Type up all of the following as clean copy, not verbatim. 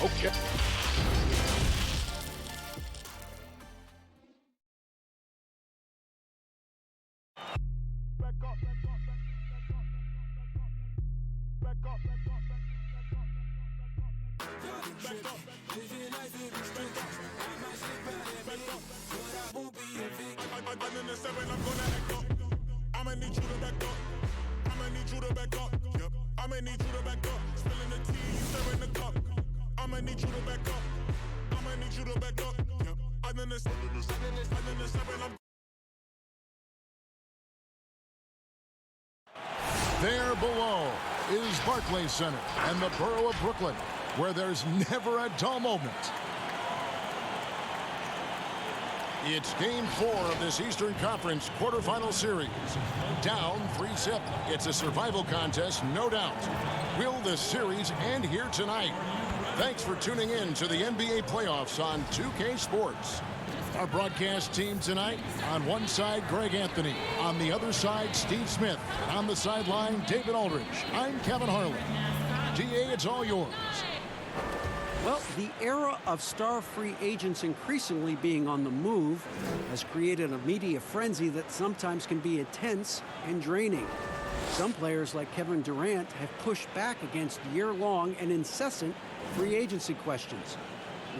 Okay. I'ma need you to back up. I'ma need you to back up. Yep. I'ma need you to back up. Spilling the tea, you stirring the cup. I'ma need you to back up. I'ma need you to back up. Yep. I'm in the seven. There below is Barclays Center and the borough of Brooklyn, where there's never a dull moment. It's Game 4 of this Eastern Conference quarterfinal series. Down 3-zip. It's a survival contest, no doubt. Will the series end here tonight? Thanks for tuning in to the NBA playoffs on 2K Sports. Our broadcast team tonight, on one side, Greg Anthony. On the other side, Steve Smith. And on the sideline, David Aldridge. I'm Kevin Harlan. DA, it's all yours. Well, the era of star free agents increasingly being on the move has created a media frenzy that sometimes can be intense and draining. Some players like Kevin Durant have pushed back against year-long and incessant free agency questions.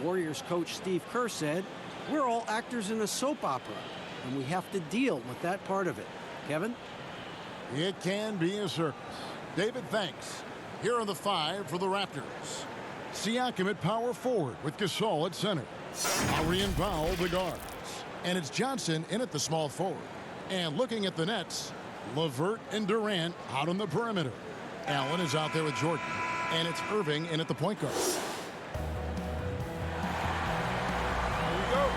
Warriors coach Steve Kerr said, "We're all actors in a soap opera, and we have to deal with that part of it." Kevin? It can be a circus. David, thanks. Here are the 5 for the Raptors. Siakam at power forward with Gasol at center. Lowry and Powell the guards. And it's Johnson in at the small forward. And looking at the Nets, LeVert and Durant out on the perimeter. Allen is out there with Jordan. And it's Irving in at the point guard. Here we go.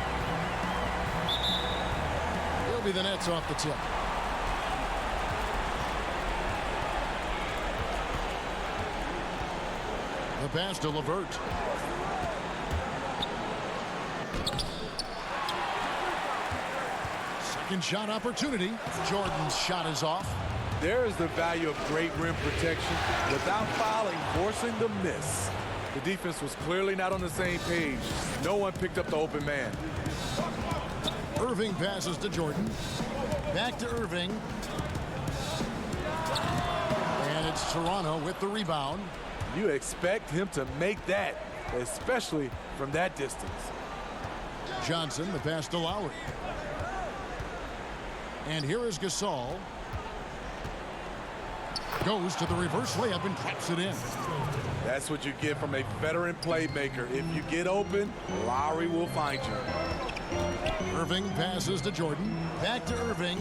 He'll be the Nets off the tip. The pass to LeVert. Second shot opportunity. Jordan's shot is off. There is the value of great rim protection without fouling, forcing the miss. The defense was clearly not on the same page. No one picked up the open man. Irving passes to Jordan. Back to Irving. And it's Toronto with the rebound. You expect him to make that, especially from that distance. Johnson, the pass to Lowry. And here is Gasol. Goes to the reverse layup and traps it in. That's what you get from a veteran playmaker. If you get open, Lowry will find you. Irving passes to Jordan. Back to Irving.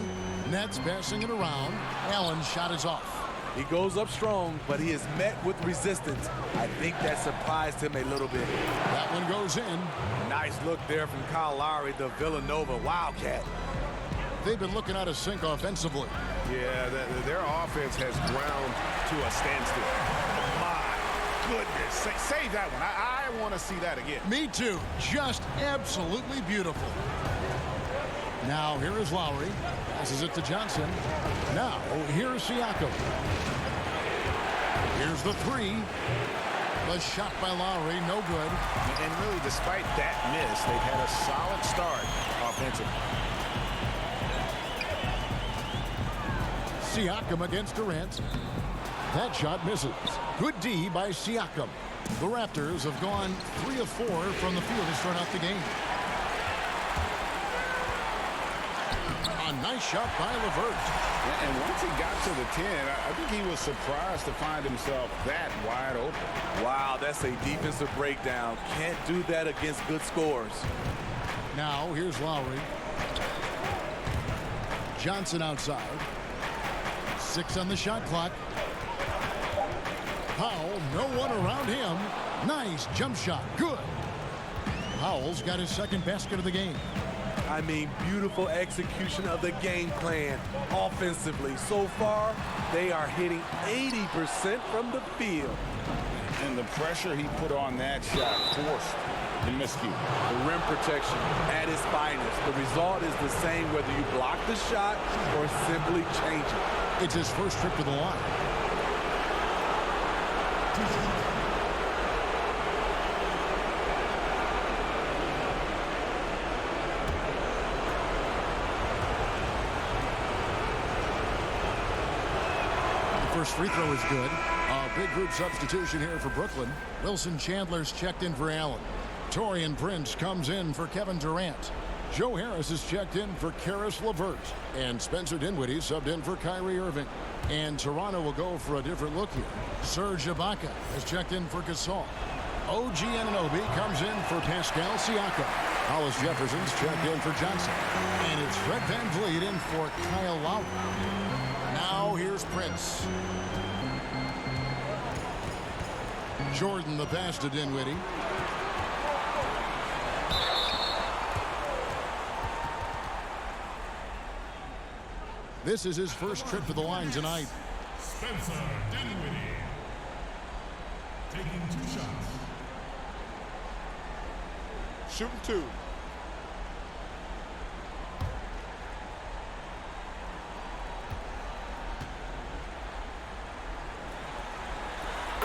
Nets passing it around. Allen's shot is off. He goes up strong, but he is met with resistance. I think that surprised him a little bit. That one goes in. Nice look there from Kyle Lowry, the Villanova Wildcat. They've been looking out of sync offensively. Yeah, their offense has ground to a standstill. My goodness. Save that one. I want to see that again. Me too. Just absolutely beautiful. Now here is Lowry. Passes it to Johnson. Now here's Siakam. Here's the 3. The shot by Lowry, no good. And really, despite that miss, they've had a solid start offensively. Siakam against Durant. That shot misses. Good D by Siakam. The Raptors have gone 3 of 4 from the field to start out the game. A nice shot by LeVert. And once he got to the 10, I think he was surprised to find himself that wide open. Wow, that's a defensive breakdown. Can't do that against good scores. Now here's Lowry. Johnson outside. 6 on the shot clock. Powell, no one around him. Nice jump shot. Good. Powell's got his second basket of the game. I mean, beautiful execution of the game plan offensively. So far, they are hitting 80% from the field. And the pressure he put on that shot forced the miscue. The rim protection at its finest. The result is the same whether you block the shot or simply change it. It's his first trip to the line. first free throw is good. A big group substitution here for Brooklyn. Wilson Chandler's checked in for Allen. Taurean Prince comes in for Kevin Durant. Joe Harris is checked in for Karis LeVert. And Spencer Dinwiddie subbed in for Kyrie Irving. And Toronto will go for a different look here. Serge Ibaka is checked in for Gasol. OG Anunoby comes in for Pascal Siakam. Hollis Jefferson's checked in for Johnson. And it's Fred VanVleet in for Kyle Lowry. Now here's Prince. Jordan the pass to Dinwiddie. This is his first trip to the line tonight. Spencer Dinwiddie taking 2 shots. Shooting 2.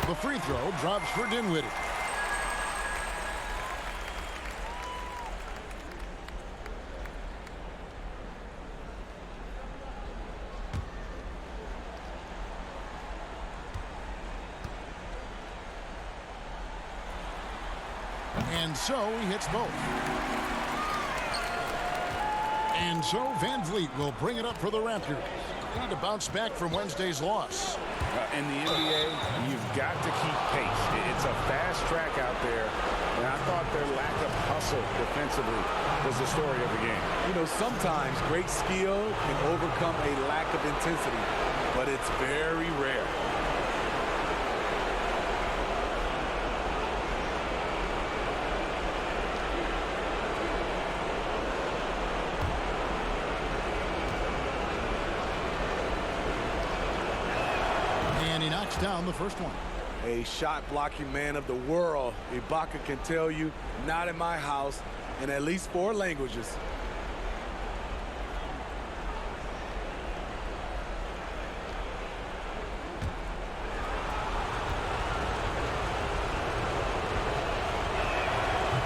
The free throw drops for Dinwiddie. And so he hits both. And so VanVleet will bring it up for the Raptors. They need to bounce back from Wednesday's loss. In the NBA, you've got to keep pace. It's a fast track out there, and I thought their lack of hustle defensively was the story of the game. You know, sometimes great skill can overcome a lack of intensity, but it's very rare. And he knocks down the first one. A shot blocking man of the world. Ibaka can tell you, not in my house, in at least 4 languages.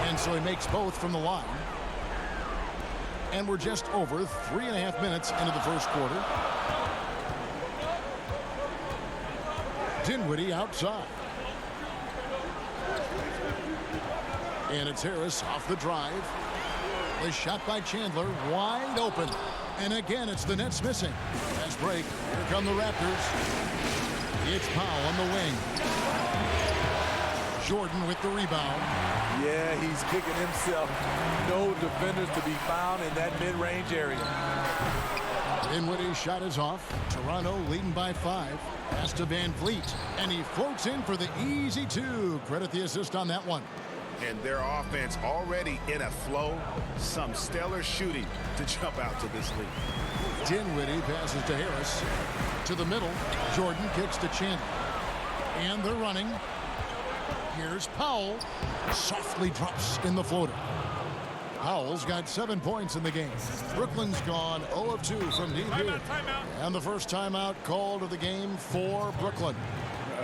And so he makes both from the line. And we're just over 3.5 minutes into the first quarter. Dinwiddie outside. And it's Harris off the drive. The shot by Chandler wide open. And again, it's the Nets missing. Fast break. Here come the Raptors. It's Powell on the wing. Jordan with the rebound. Yeah, he's kicking himself. No defenders to be found in that mid-range area. Dinwiddie's shot is off. Toronto leading by 5. Pass to VanVleet. And he floats in for the easy 2. Credit the assist on that one. And their offense already in a flow. Some stellar shooting to jump out to this lead. Dinwiddie passes to Harris. To the middle. Jordan kicks to Chandler. And they're running. Here's Powell. Softly drops in the floater. Powell's got 7 points in the game. Brooklyn's gone 0 of 2 from deep here. And the first timeout called of the game for Brooklyn.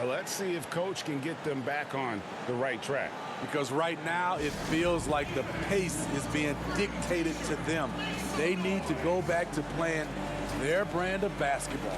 Let's see if Coach can get them back on the right track. Because right now it feels like the pace is being dictated to them. They need to go back to playing their brand of basketball.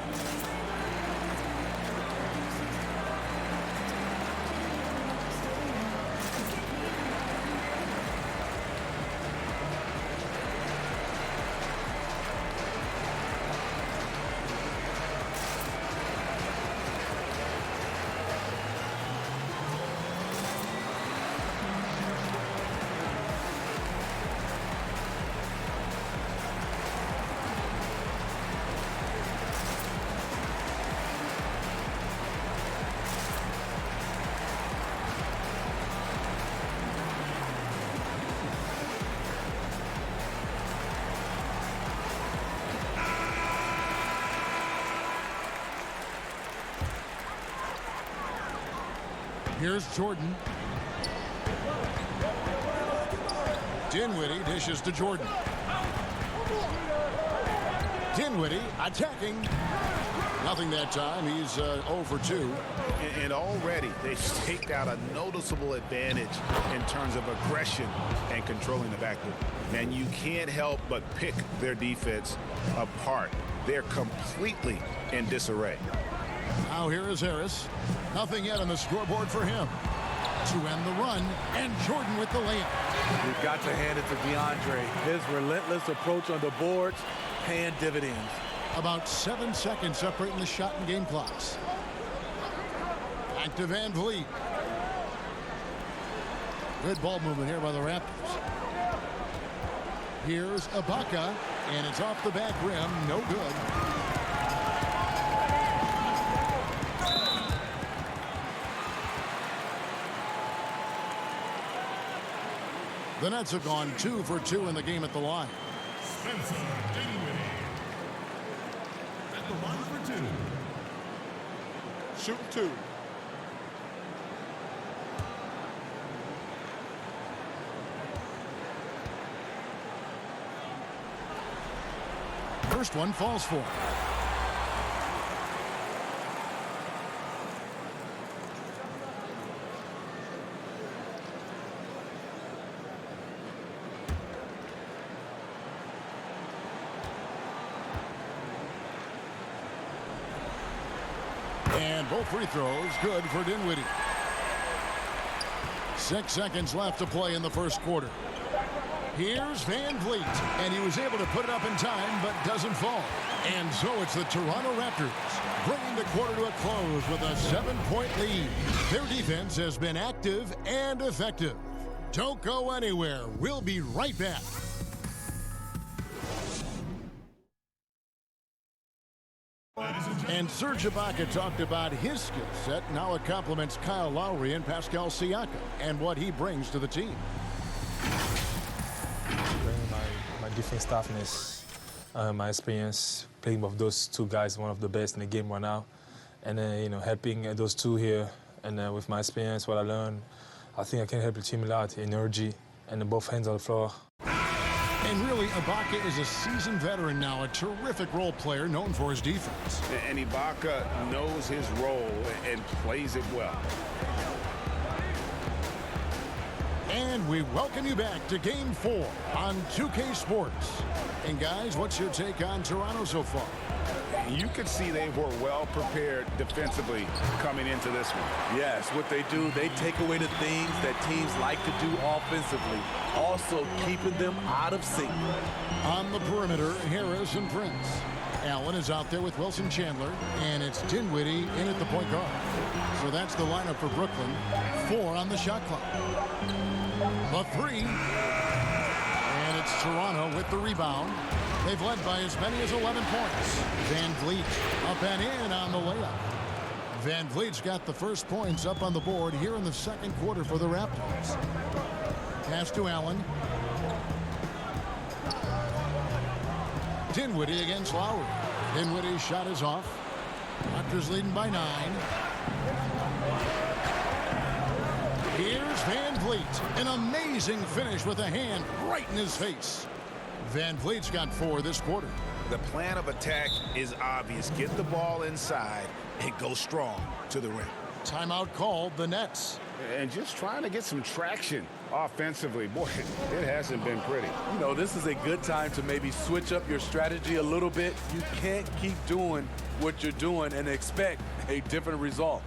Here's Jordan. Dinwiddie dishes to Jordan. Dinwiddie attacking. Nothing that time. He's 0 for 2. And already they've staked out a noticeable advantage in terms of aggression and controlling the backcourt. And you can't help but pick their defense apart. They're completely in disarray. Now here is Harris. Nothing yet on the scoreboard for him. To end the run, and Jordan with the layup. You've got to hand it to DeAndre. His relentless approach on the boards, paying dividends. About 7 seconds separating the shot and game clocks. Back to Van Vliet. Good ball movement here by the Raptors. Here's Ibaka, and it's off the back rim. No good. The Nets have gone 2 for 2 in the game at the line. Spencer Dinwiddie at the line for 2. Shooting 2. First one falls for him. And both free throws good for Dinwiddie. 6 seconds left to play in the first quarter. Here's Van Vliet, and he was able to put it up in time, but doesn't fall. And so it's the Toronto Raptors bringing the quarter to a close with a 7-point lead. Their defense has been active and effective. Don't go anywhere. We'll be right back. And Serge Ibaka talked about his skill set. Now it complements Kyle Lowry and Pascal Siakam and what he brings to the team. Bringing my defense toughness, my experience playing with those two guys, one of the best in the game right now, and helping those two here, and with my experience, what I learned, I think I can help the team a lot. Energy and both hands on the floor. And really, Ibaka is a seasoned veteran now, a terrific role player known for his defense. And Ibaka knows his role and plays it well. And we welcome you back to Game 4 on 2K Sports. And guys, what's your take on Toronto so far? You could see they were well prepared defensively coming into this one. Yes, what they do, they take away the things that teams like to do offensively, also keeping them out of sync. On the perimeter, Harris and Prince. Allen is out there with Wilson Chandler, and it's Dinwiddie in at the point guard. So that's the lineup for Brooklyn. 4 on the shot clock. The 3. And it's Toronto with the rebound. They've led by as many as 11 points. Van Vliet up and in on the layup. Van Vliet's got the first points up on the board here in the second quarter for the Raptors. Pass to Allen. Dinwiddie against Lowry. Dinwiddie's shot is off. Raptors leading by 9. Here's Van Vliet. An amazing finish with a hand right in his face. Van Vliet's got 4 this quarter. The plan of attack is obvious. Get the ball inside and go strong to the rim. Timeout called, the Nets. And just trying to get some traction offensively. Boy, it hasn't been pretty. You know, this is a good time to maybe switch up your strategy a little bit. You can't keep doing what you're doing and expect a different result.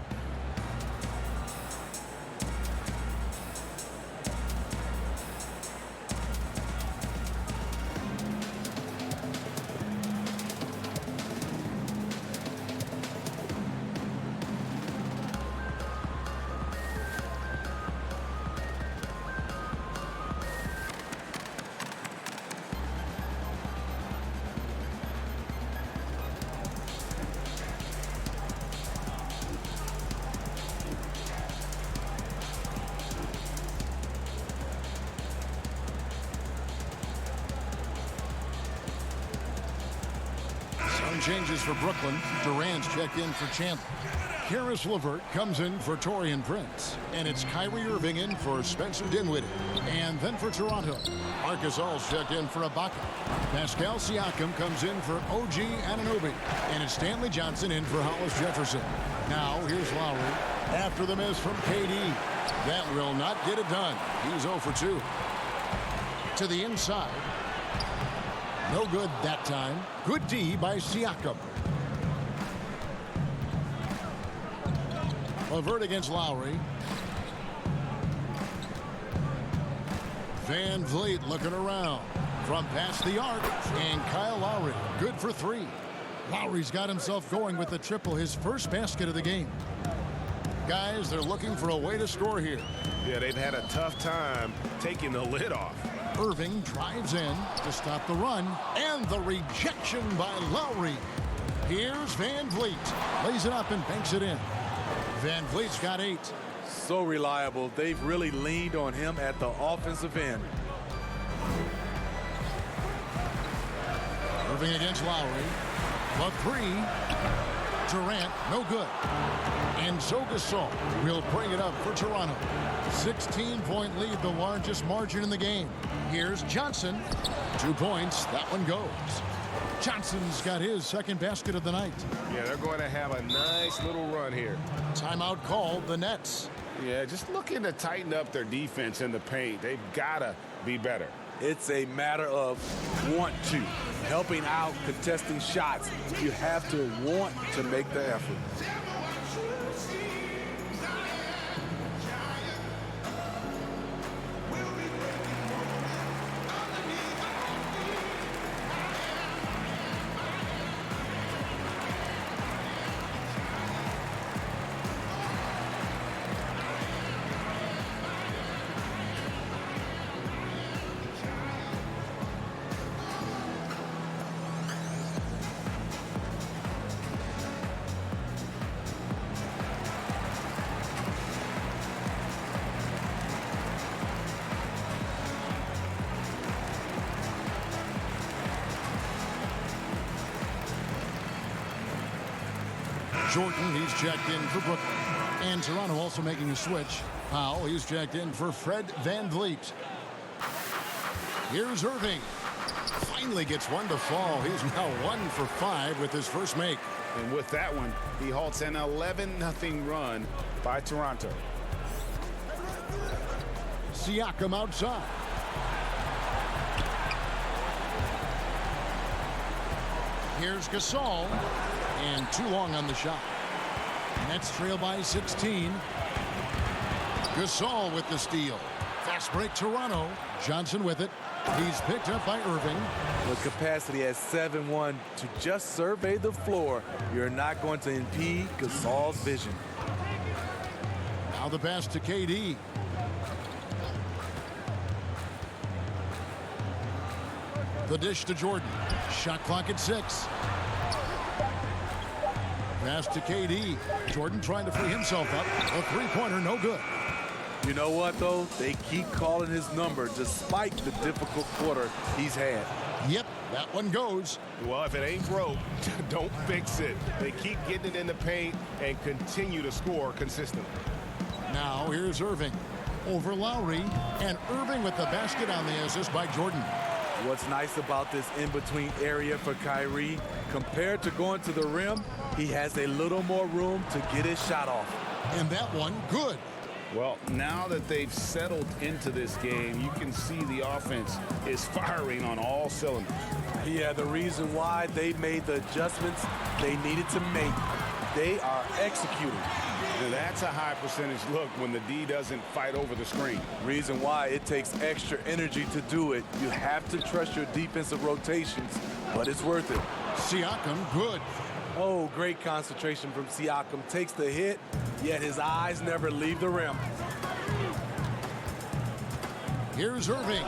Changes for Brooklyn. Durant's checked in for Chandler. Karis LeVert comes in for Taurean Prince. And it's Kyrie Irving in for Spencer Dinwiddie. And then for Toronto, Marcus All's checked in for Ibaka. Pascal Siakam comes in for OG Anunoby. And it's Stanley Johnson in for Hollis Jefferson. Now here's Lowry after the miss from KD. That will not get it done. He's 0 for 2. To the inside. No good that time. Good D by Siakam. LeVert against Lowry. Van Vliet looking around from past the arc, and Kyle Lowry good for 3. Lowry's got himself going with the triple, his first basket of the game. Guys, they're looking for a way to score here. Yeah, they've had a tough time taking the lid off. Irving drives in to stop the run, and the rejection by Lowry. Here's Van Vliet. Lays it up and banks it in. Van Vliet's got 8. So reliable. They've really leaned on him at the offensive end. Irving against Lowry. The 3. Durant, no good. And so Gasol will bring it up for Toronto. 16-point lead, the largest margin in the game. Here's Johnson. 2 points. That one goes. Johnson's got his second basket of the night. Yeah, they're going to have a nice little run here. Timeout called, the Nets. Yeah, just looking to tighten up their defense in the paint. They've got to be better. It's a matter of want to. Helping out, contesting shots. You have to want to make the effort. Jordan, he's checked in for Brooklyn. And Toronto also making a switch. Powell, he's checked in for Fred Van Vliet. Here's Irving. Finally gets one to fall. He's now 1 for 5 with his first make. And with that one, he halts an 11-0 run by Toronto. Siakam outside. Here's Gasol. And too long on the shot. Nets trail by 16. Gasol with the steal. Fast break Toronto. Johnson with it. He's picked up by Irving. With capacity at 7-1 to just survey the floor, you're not going to impede Gasol's vision. Now the pass to KD. The dish to Jordan. Shot clock at 6. Pass to KD. Jordan trying to free himself up. A three-pointer, no good. You know what, though? They keep calling his number despite the difficult quarter he's had. Yep, that one goes. Well, if it ain't broke, don't fix it. They keep getting it in the paint and continue to score consistently. Now here's Irving. Over Lowry. And Irving with the basket on the assist by Jordan. What's nice about this in-between area for Kyrie, compared to going to the rim, he has a little more room to get his shot off. And that one, good. Well, now that they've settled into this game, you can see the offense is firing on all cylinders. Yeah, the reason why they made the adjustments they needed to make, they are executing. Now, that's a high percentage look when the D doesn't fight over the screen. Reason why it takes extra energy to do it. You have to trust your defensive rotations, but it's worth it. Siakam, good. Oh, great concentration from Siakam. Takes the hit, yet his eyes never leave the rim. Here's Irving.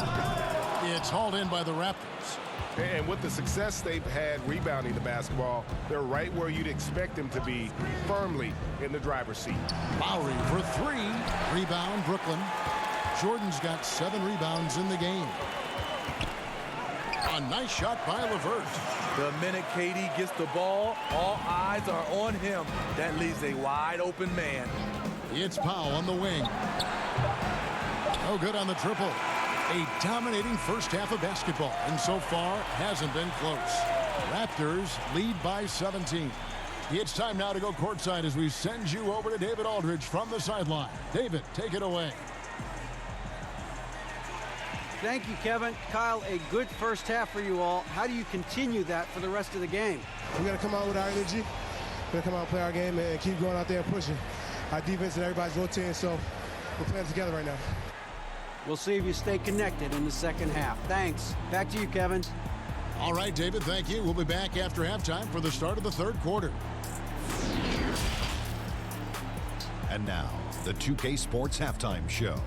It's hauled in by the Raptors. And with the success they've had rebounding the basketball, they're right where you'd expect them to be, firmly in the driver's seat. Lowry for 3. Rebound, Brooklyn. Jordan's got 7 rebounds in the game. A nice shot by LeVert. The minute KD gets the ball, all eyes are on him. That leaves a wide open man. It's Powell on the wing. No good on the triple. A dominating first half of basketball, and so far hasn't been close. Raptors lead by 17. It's time now to go courtside as we send you over to David Aldridge from the sideline. David, take it away. Thank you, Kevin. Kyle, a good first half for you all. How do you continue that for the rest of the game? We got to come out with our energy. We got to come out and play our game and keep going out there and pushing. our defense and everybody's rotating, so we're playing together right now. We'll see if you stay connected in the second half. Thanks. Back to you, Kevin. All right, David, thank you. We'll be back after halftime for the start of the third quarter. And now, the 2K Sports Halftime Show.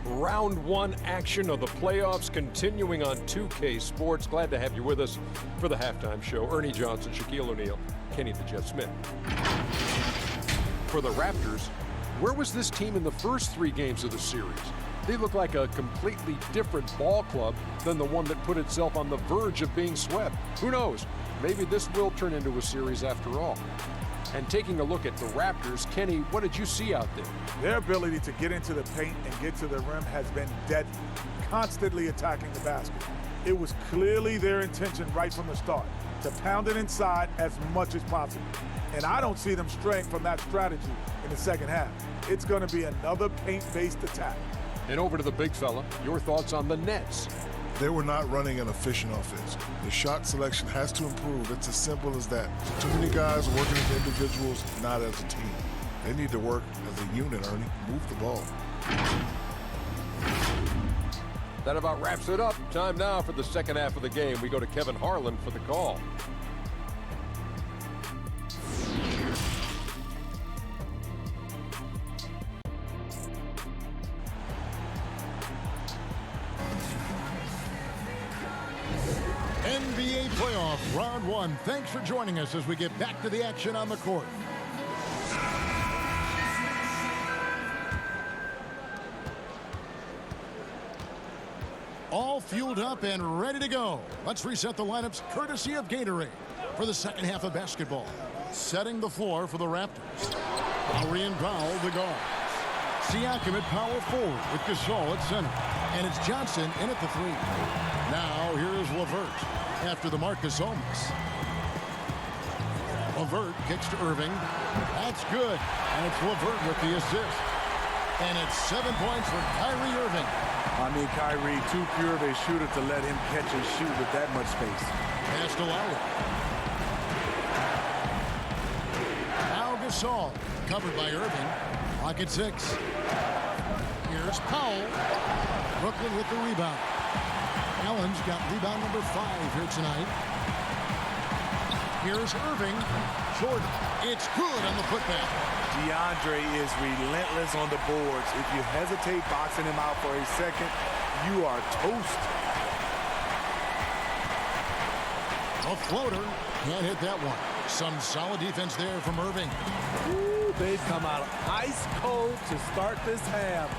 Round one action of the playoffs continuing on 2K Sports. Glad to have you with us for the halftime show. Ernie Johnson, Shaquille O'Neal, Kenny the Jet Smith. For the Raptors, where was this team in the first 3 games of the series? They look like a completely different ball club than the one that put itself on the verge of being swept. Who knows? Maybe this will turn into a series after all. And taking a look at the Raptors, Kenny, what did you see out there? Their ability to get into the paint and get to the rim has been deadly, constantly attacking the basket. It was clearly their intention right from the start to pound it inside as much as possible. And I don't see them straying from that strategy in the second half. It's going to be another paint-based attack. And over to the big fella, your thoughts on the Nets. They were not running an efficient offense. The shot selection has to improve. It's as simple as that. Too many guys working as individuals, not as a team. They need to work as a unit, Ernie. Move the ball. That about wraps it up. Time now for the second half of the game. We go to Kevin Harlan for the call. NBA playoff round one. Thanks for joining us as we get back to the action on the court. All fueled up and ready to go. Let's reset the lineups courtesy of Gatorade for the second half of basketball. Setting the floor for the Raptors. Lowry and Powell, the guards. Siakam at power forward with Gasol at center. And it's Johnson in at the 3. Now here's LeVert after the mark of Somas. LeVert kicks to Irving. That's good. And it's LeVert with the assist. And it's 7 points for Kyrie Irving. I mean, Kyrie, too pure of a shooter to let him catch and shoot with that much space. Pass to Lowry. Now Gasol, covered by Irving. Clock at 6. Here's Powell. Brooklyn with the rebound. Allen's got rebound number 5 here tonight. Here's Irving. Jordan. It's good on the putback. DeAndre is relentless on the boards. If you hesitate boxing him out for a second, you are toast. A floater. Can't hit that one. Some solid defense there from Irving. Ooh, they've come out ice cold to start this half.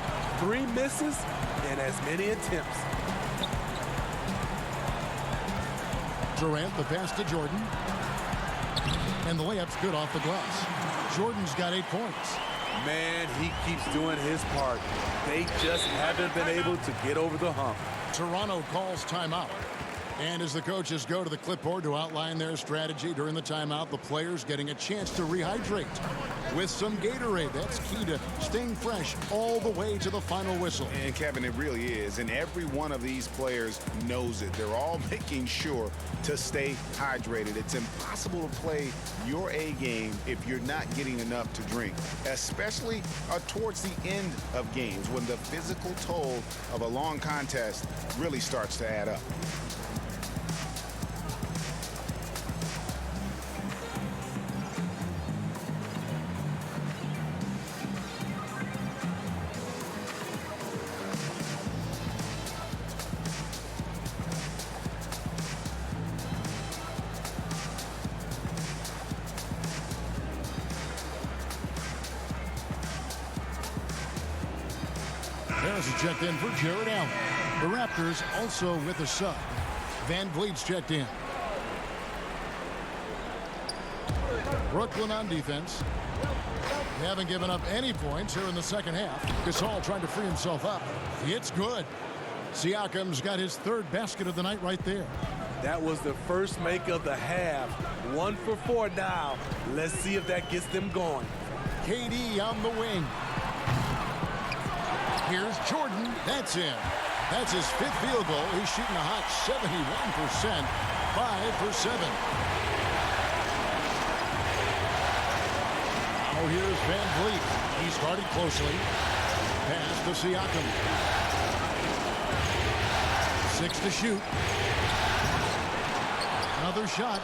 3 misses and as many attempts. Durant, the pass to Jordan. And the layup's good off the glass. Jordan's got 8 points. Man, he keeps doing his part. They just haven't been able to get over the hump. Toronto calls timeout. And as the coaches go to the clipboard to outline their strategy during the timeout, the players getting a chance to rehydrate with some Gatorade. That's key to staying fresh all the way to the final whistle. And Kevin, it really is. And every one of these players knows it. They're all making sure to stay hydrated. It's impossible to play your A game if you're not getting enough to drink, especially towards the end of games when the physical toll of a long contest really starts to add up. Harris is checked in for Jared Allen. The Raptors also with a sub. Van Vliet's checked in. Brooklyn on defense. They haven't given up any points here in the second half. Gasol trying to free himself up. It's good. Siakam's got his 3rd basket of the night right there. That was the first make of the half. 1 for 4 now. Let's see if that gets them going. KD on the wing. Here's Jordan. That's in. That's his 5th field goal. He's shooting a hot 71%. 5 for 7. Now here's Van Vliet. He started closely. Pass to Siakam. 6 to shoot. Another shot,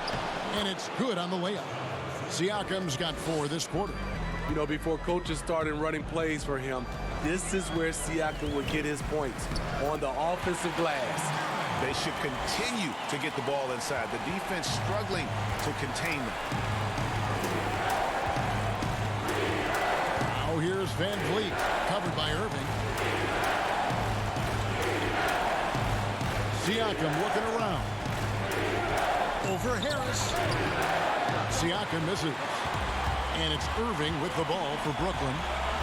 and it's good on the layup. Siakam's got 4 this quarter. You know, before coaches started running plays for him, this is where Siakam would get his points, on the offensive glass. They should continue to get the ball inside. The defense struggling to contain them. Now here's Van Vliet, covered by Irving. Siakam looking around. Over Harris. Siakam misses. And it's Irving with the ball for Brooklyn.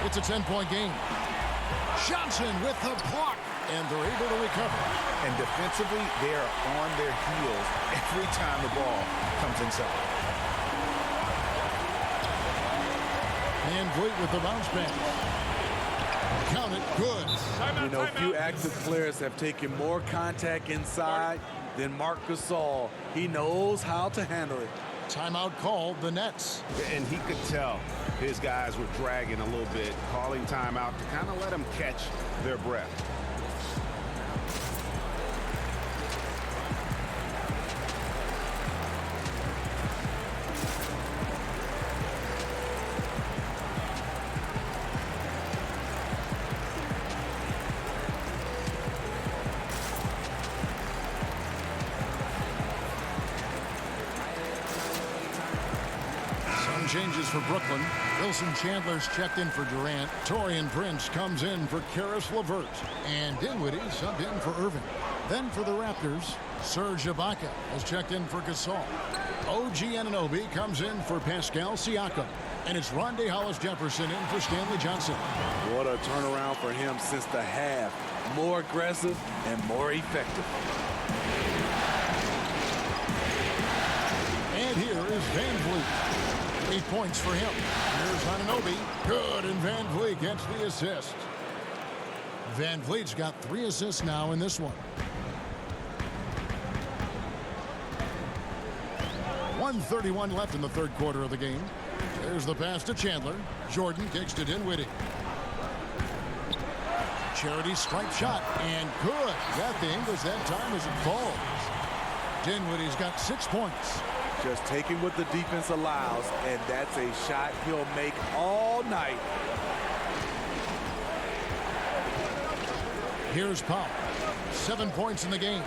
It's a 10-point game. Johnson with the block. And they're able to recover. And defensively, they are on their heels every time the ball comes inside. Van Vliet with the bounce back. Count it, good. You know, few active players have taken more contact inside than Marc Gasol. He knows how to handle it. Timeout called, the Nets. And he could tell his guys were dragging a little bit, calling timeout to kind of let them catch their breath. Changes for Brooklyn. Wilson Chandler's checked in for Durant. Taurean Prince comes in for Karis LeVert. And Dinwiddie subbed in for Irving. Then for the Raptors, Serge Ibaka has checked in for Gasol. OG Anunoby comes in for Pascal Siakam. And it's Rondae Hollis-Jefferson in for Stanley Johnson. What a turnaround for him since the half. More aggressive and more effective. And here is Van Vliet. 8 points for him. Here's Anunoby. Good, and Van Vliet gets the assist. Van Vliet's got 3 assists now in this one. 1:31 left in the third quarter of the game. There's the pass to Chandler. Jordan kicks to Dinwiddie. Charity stripe shot, and good. Got the English that time as it falls. Dinwiddie's got 6 points. Just taking what the defense allows, and that's a shot he'll make all night. Here's Powell. 7 points in the game.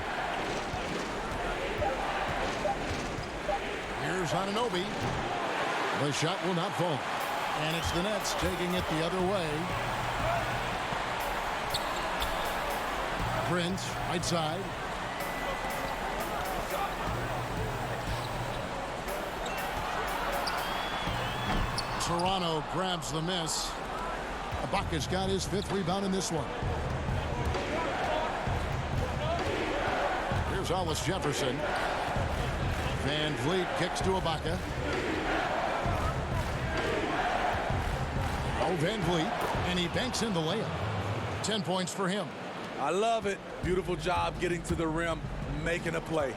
Here's Anunoby. The shot will not fall. And it's the Nets taking it the other way. Prince, right side. Toronto grabs the miss. Ibaka's got his 5th rebound in this one. Here's Hollis-Jefferson. Van Vliet kicks to Ibaka. Oh, Van Vliet, and he banks in the layup. 10 points for him. I love it. Beautiful job getting to the rim, making a play.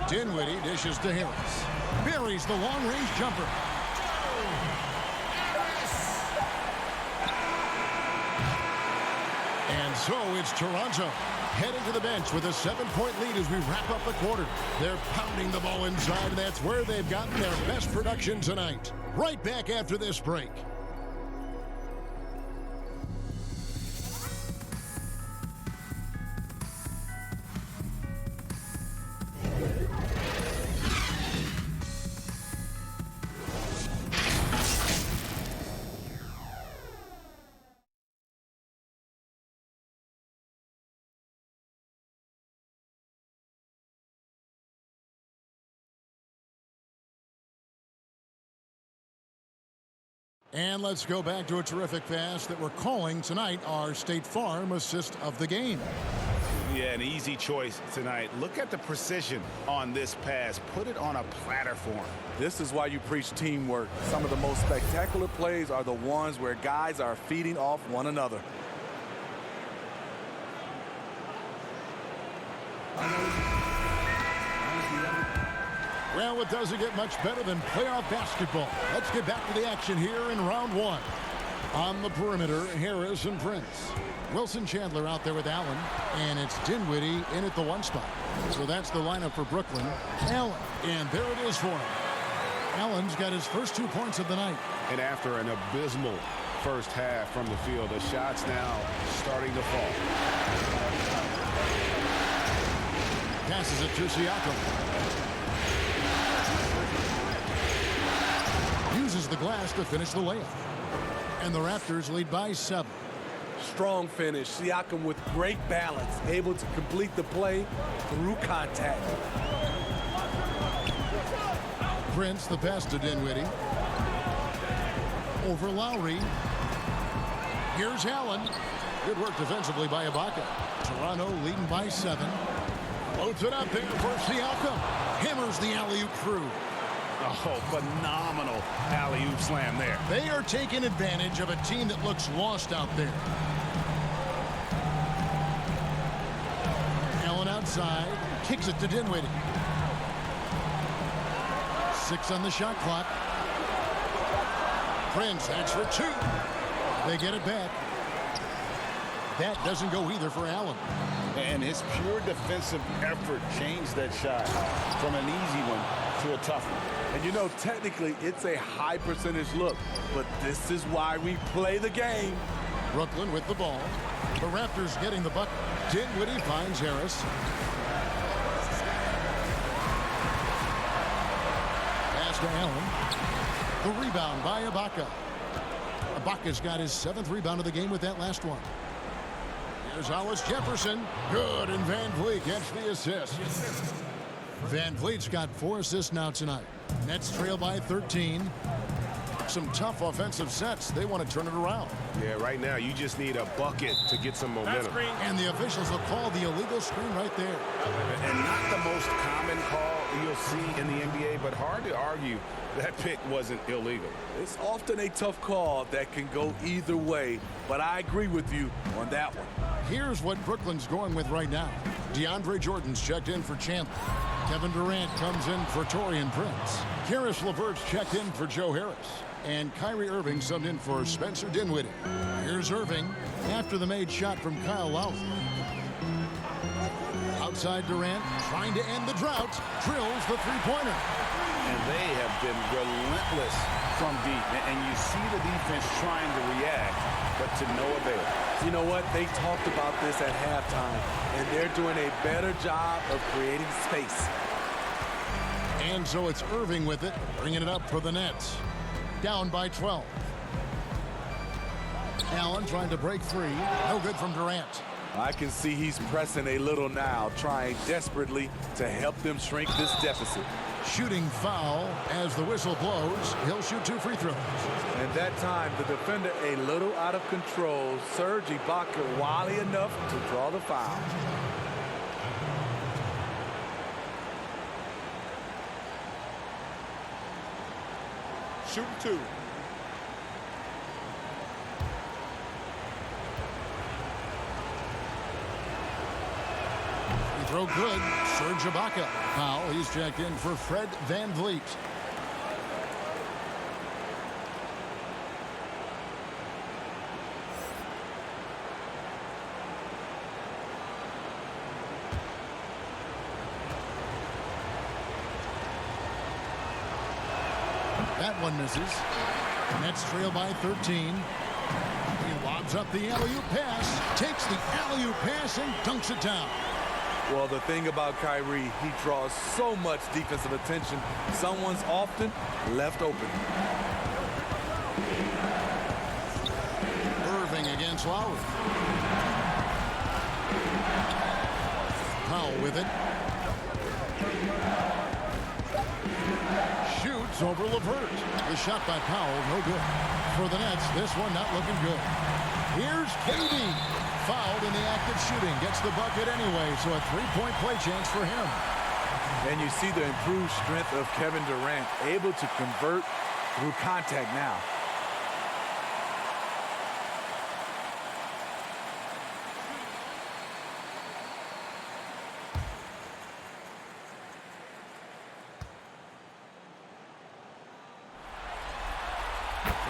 Dinwiddie dishes to Harris. Buries the long-range jumper. And so it's Toronto heading to the bench with a 7-point lead as we wrap up the quarter. They're pounding the ball inside, and that's where they've gotten their best production tonight. Right back after this break. And let's go back to a terrific pass that we're calling tonight our State Farm assist of the game. Yeah, an easy choice tonight. Look at the precision on this pass. Put it on a platter form. This is why you preach teamwork. Some of the most spectacular plays are the ones where guys are feeding off one another. Well, it doesn't get much better than playoff basketball. Let's get back to the action here in round one. On the perimeter, Harris and Prince. Wilson Chandler out there with Allen, and it's Dinwiddie in at the one spot. So that's the lineup for Brooklyn. Allen, and there it is for him. Allen's got his first 2 points of the night. And after an abysmal first half from the field, the shots now starting to fall. Passes it to Siakam. Uses the glass to finish the layup. And the Raptors lead by 7. Strong finish. Siakam with great balance, able to complete the play through contact. Prince, the pass to Dinwiddie. Over Lowry. Here's Allen. Good work defensively by Ibaka. Toronto leading by 7. Loads it up there for Siakam. Hammers the alley-oop through. Oh, phenomenal alley-oop slam there. They are taking advantage of a team that looks lost out there. Allen outside. Kicks it to Dinwiddie. 6 on the shot clock. Prince, that's for 2. They get it back. That doesn't go either for Allen. And his pure defensive effort changed that shot from an easy one to a tough one. And you know, technically, it's a high percentage look, but this is why we play the game. Brooklyn with the ball. The Raptors getting the bucket. Dinwiddie finds Harris. Pass to Allen. The rebound by Ibaka. Ibaka's got his 7th rebound of the game with that last one. Here's Hollis Jefferson. Good, and Van Vliet gets the assist. Van Vliet's got 4 assists now tonight. Nets trail by 13. Some tough offensive sets. They want to turn it around. Yeah, right now you just need a bucket to get some momentum. And the officials will call the illegal screen right there. And not the most common call you'll see in the NBA, but hard to argue that pick wasn't illegal. It's often a tough call that can go either way, but I agree with you on that one. Here's what Brooklyn's going with right now. DeAndre Jordan's checked in for Chandler. Kevin Durant comes in for Taurean Prince. Karis LeVert's checked in for Joe Harris. And Kyrie Irving subbed in for Spencer Dinwiddie. Here's Irving after the made shot from Kyle Lowry. Outside Durant, trying to end the drought, drills the three-pointer. And they have been relentless from deep. And you see the defense trying to react, but to no avail. You know what? They talked about this at halftime, and they're doing a better job of creating space. And so it's Irving with it, bringing it up for the Nets. Down by 12. Allen trying to break free. No good from Durant. I can see he's pressing a little now, trying desperately to help them shrink this deficit. Shooting foul as the whistle blows. He'll shoot 2 free throws. And that time, the defender a little out of control. Serge Ibaka wily enough to draw the foul. Shooting 2. Free throw good. Serge Ibaka. Foul. He's checked in for Fred Van Vliet. That one misses. Nets trail by 13. He lobs up the alley-oop pass, takes the alley-oop pass and dunks it down. Well, the thing about Kyrie, he draws so much defensive attention. Someone's often left open. Irving against Lowry. Powell with it. Shoots over LeVert. The shot by Powell, no good. For the Nets, this one not looking good. Here's KD. Fouled in the act of shooting. Gets the bucket anyway, so a three-point play chance for him. And you see the improved strength of Kevin Durant, able to convert through contact now.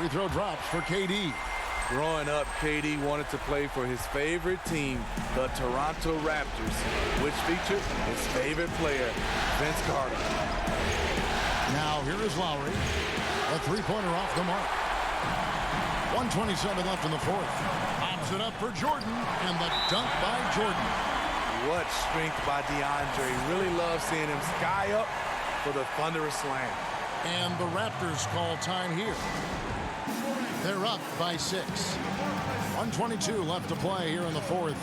Free throw drops for KD. Growing up, KD wanted to play for his favorite team, the Toronto Raptors, which featured his favorite player, Vince Carter. Now here is Lowry. A three-pointer off the mark. 1:27 left in the fourth. Pops it up for Jordan, and the dunk by Jordan. What strength by DeAndre. Really love seeing him sky up for the thunderous slam. And the Raptors call time here. They're up by 6. 1:22 left to play here in the fourth.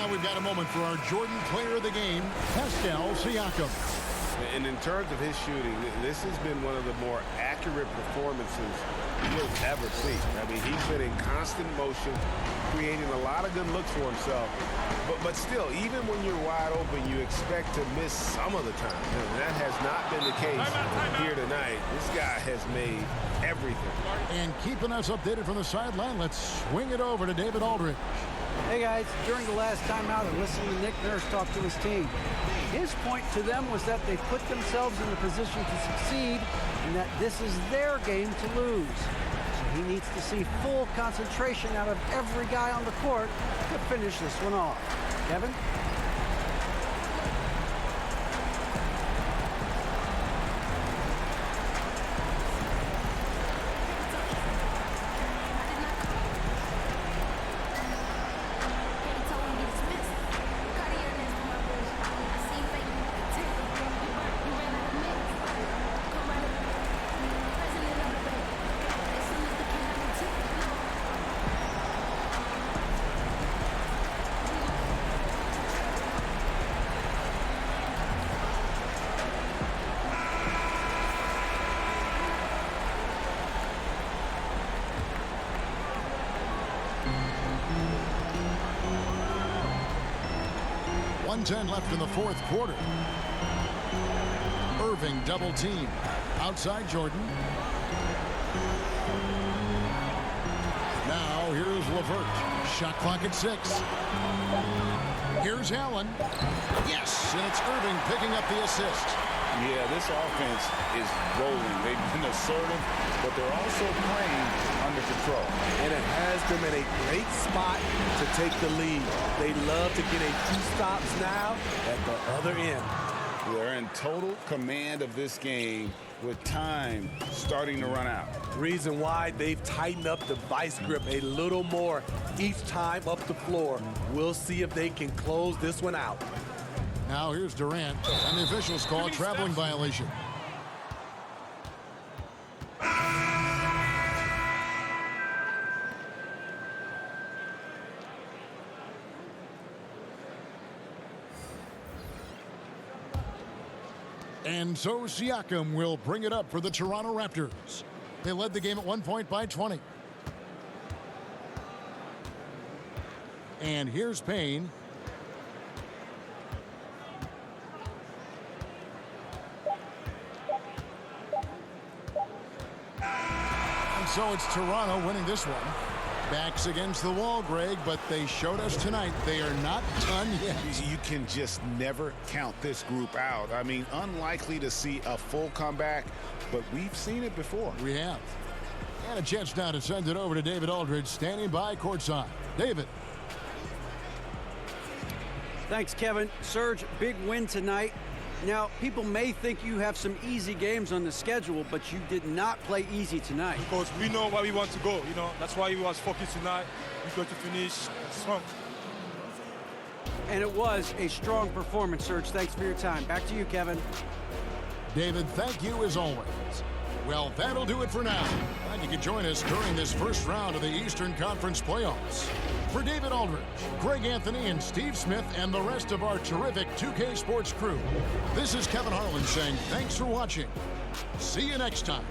We've got a moment for our Jordan Player of the Game, Pascal Siakam. And in terms of his shooting, this has been one of the more accurate performances you'll ever see. I mean, he's been in constant motion, creating a lot of good looks for himself. But still, even when you're wide open, you expect to miss some of the time. And that has not been the case here tonight. This guy has made everything. And keeping us updated from the sideline, let's swing it over to David Aldridge. Hey guys, during the last timeout, I listened to Nick Nurse talk to his team. His point to them was that they put themselves in the position to succeed and that this is their game to lose. So he needs to see full concentration out of every guy on the court to finish this one off. Kevin? .10 left in the fourth quarter. Irving double team. Outside Jordan. Now here's LeVert. Shot clock at 6. Here's Allen. Yes, and it's Irving picking up the assist. Yeah, this offense is rolling. They've been assertive, but they're also playing under control. And it has them in a great spot to take the lead. They love to get a few stops now at the other end. They're in total command of this game with time starting to run out. Reason why they've tightened up the vice grip a little more each time up the floor. We'll see if they can close this one out. Now here's Durant, and the officials call a traveling violation. And so Siakam will bring it up for the Toronto Raptors. They led the game at 1 point by 20. And here's Payne. And so it's Toronto winning this one. Backs against the wall, Greg, but they showed us tonight they are not done yet. You can just never count this group out. I mean, unlikely to see a full comeback, but we've seen it before. We have. And a chance now to send it over to David Aldridge, standing by courtside. David. Thanks, Kevin. Serge, big win tonight. Now, people may think you have some easy games on the schedule, but you did not play easy tonight. Because we know where we want to go, That's why we was focused tonight. We got to finish strong. And it was a strong performance, Serge. Thanks for your time. Back to you, Kevin. David, thank you as always. Well, that'll do it for now. Glad you could join us during this first round of the Eastern Conference playoffs. For David Aldridge, Greg Anthony, and Steve Smith, and the rest of our terrific 2K Sports crew, this is Kevin Harlan saying thanks for watching. See you next time.